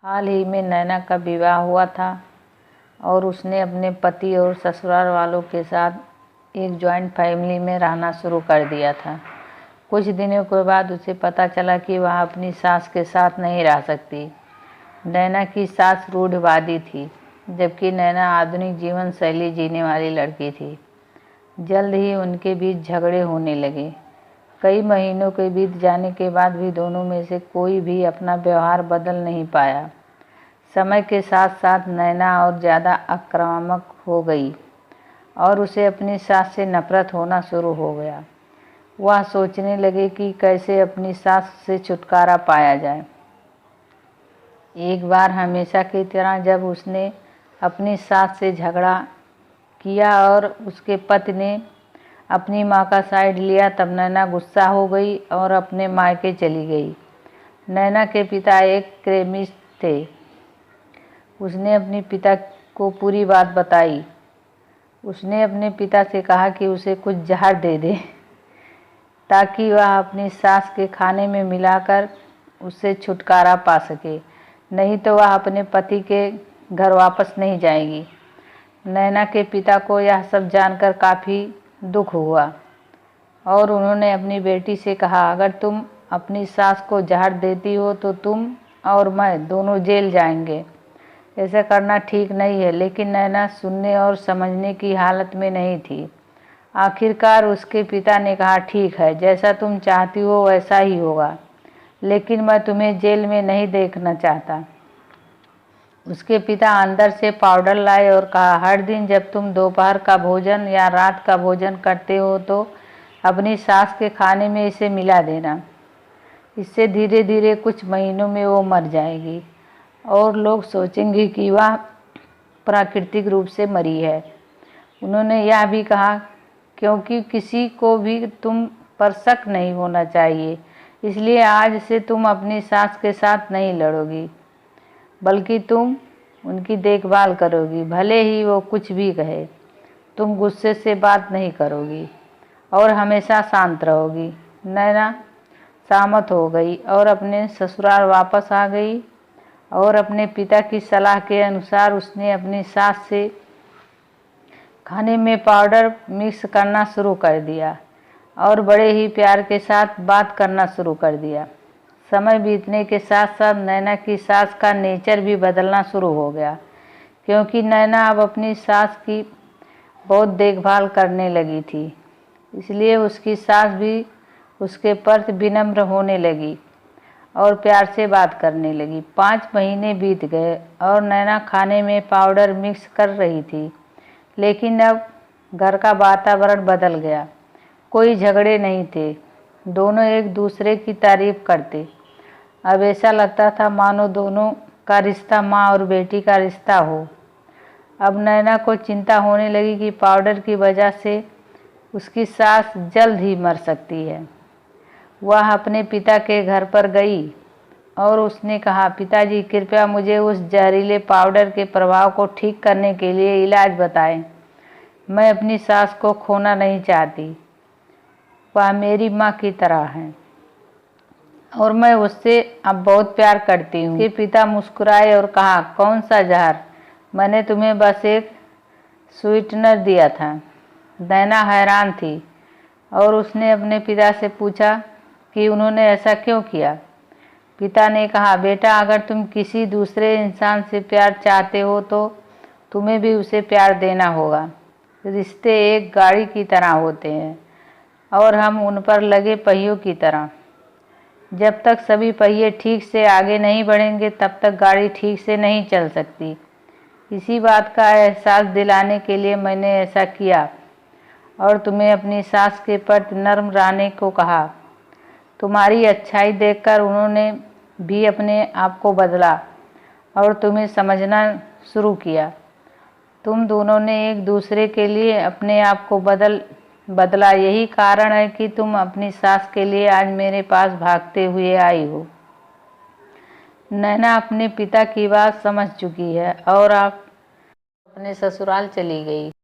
हाल ही में नैना का विवाह हुआ था और उसने अपने पति और ससुराल वालों के साथ एक जॉइंट फैमिली में रहना शुरू कर दिया था। कुछ दिनों के बाद उसे पता चला कि वह अपनी सास के साथ नहीं रह सकती। नैना की सास रूढ़िवादी थी, जबकि नैना आधुनिक जीवन शैली जीने वाली लड़की थी। जल्द ही उनके बीच झगड़े होने लगे। कई महीनों के बीत जाने के बाद भी दोनों में से कोई भी अपना व्यवहार बदल नहीं पाया। समय के साथ साथ नैना और ज़्यादा आक्रामक हो गई और उसे अपनी सास से नफरत होना शुरू हो गया। वह सोचने लगे कि कैसे अपनी सास से छुटकारा पाया जाए। एक बार हमेशा की तरह जब उसने अपनी सास से झगड़ा किया और उसके पति ने अपनी माँ का साइड लिया, तब नैना गुस्सा हो गई और अपने मायके चली गई। नैना के पिता एक केमिस्ट थे। उसने अपने पिता को पूरी बात बताई। उसने अपने पिता से कहा कि उसे कुछ जहर दे दे ताकि वह अपनी सास के खाने में मिलाकर उससे छुटकारा पा सके, नहीं तो वह अपने पति के घर वापस नहीं जाएगी। नैना के पिता को यह सब जानकर काफ़ी दुख हुआ और उन्होंने अपनी बेटी से कहा, अगर तुम अपनी सास को जहर देती हो तो तुम और मैं दोनों जेल जाएंगे। ऐसा करना ठीक नहीं है। लेकिन नैना सुनने और समझने की हालत में नहीं थी। आखिरकार उसके पिता ने कहा, ठीक है, जैसा तुम चाहती हो वैसा ही होगा, लेकिन मैं तुम्हें जेल में नहीं देखना चाहता। उसके पिता अंदर से पाउडर लाए और कहा, हर दिन जब तुम दोपहर का भोजन या रात का भोजन करते हो तो अपनी सास के खाने में इसे मिला देना। इससे धीरे धीरे कुछ महीनों में वो मर जाएगी और लोग सोचेंगे कि वह प्राकृतिक रूप से मरी है। उन्होंने यह भी कहा, क्योंकि किसी को भी तुम पर शक नहीं होना चाहिए, इसलिए आज से तुम अपनी सास के साथ नहीं लड़ोगी, बल्कि तुम उनकी देखभाल करोगी। भले ही वो कुछ भी कहे, तुम गुस्से से बात नहीं करोगी और हमेशा शांत रहोगी। नैना सहमत हो गई और अपने ससुराल वापस आ गई और अपने पिता की सलाह के अनुसार उसने अपनी सास से खाने में पाउडर मिक्स करना शुरू कर दिया और बड़े ही प्यार के साथ बात करना शुरू कर दिया। समय बीतने के साथ साथ नैना की सास का नेचर भी बदलना शुरू हो गया, क्योंकि नैना अब अपनी सास की बहुत देखभाल करने लगी थी। इसलिए उसकी सास भी उसके प्रति विनम्र होने लगी और प्यार से बात करने लगी। 5 महीने बीत गए और नैना खाने में पाउडर मिक्स कर रही थी, लेकिन अब घर का वातावरण बदल गया। कोई झगड़े नहीं थे, दोनों एक दूसरे की तारीफ करते। अब ऐसा लगता था मानो दोनों का रिश्ता माँ और बेटी का रिश्ता हो। अब नैना को चिंता होने लगी कि पाउडर की वजह से उसकी सास जल्द ही मर सकती है। वह अपने पिता के घर पर गई और उसने कहा, पिताजी, कृपया मुझे उस जहरीले पाउडर के प्रभाव को ठीक करने के लिए इलाज बताएं। मैं अपनी सास को खोना नहीं चाहती। वह मेरी माँ की तरह है और मैं उससे अब बहुत प्यार करती हूँ। उसके पिता मुस्कुराए और कहा, कौन सा जहर? मैंने तुम्हें बस एक स्वीटनर दिया था। नैना हैरान थी और उसने अपने पिता से पूछा कि उन्होंने ऐसा क्यों किया। पिता ने कहा, बेटा, अगर तुम किसी दूसरे इंसान से प्यार चाहते हो तो तुम्हें भी उसे प्यार देना होगा। रिश्ते एक गाड़ी की तरह होते हैं और हम उन पर लगे पहियों की तरह। जब तक सभी पहिए ठीक से आगे नहीं बढ़ेंगे तब तक गाड़ी ठीक से नहीं चल सकती। इसी बात का एहसास दिलाने के लिए मैंने ऐसा किया और तुम्हें अपनी सास के प्रति नर्म रहने को कहा। तुम्हारी अच्छाई देखकर उन्होंने भी अपने आप को बदला और तुम्हें समझना शुरू किया। तुम दोनों ने एक दूसरे के लिए अपने आप को बदला। यही कारण है कि तुम अपनी सास के लिए आज मेरे पास भागते हुए आई हो। नैना अपने पिता की बात समझ चुकी है और आप अपने ससुराल चली गई।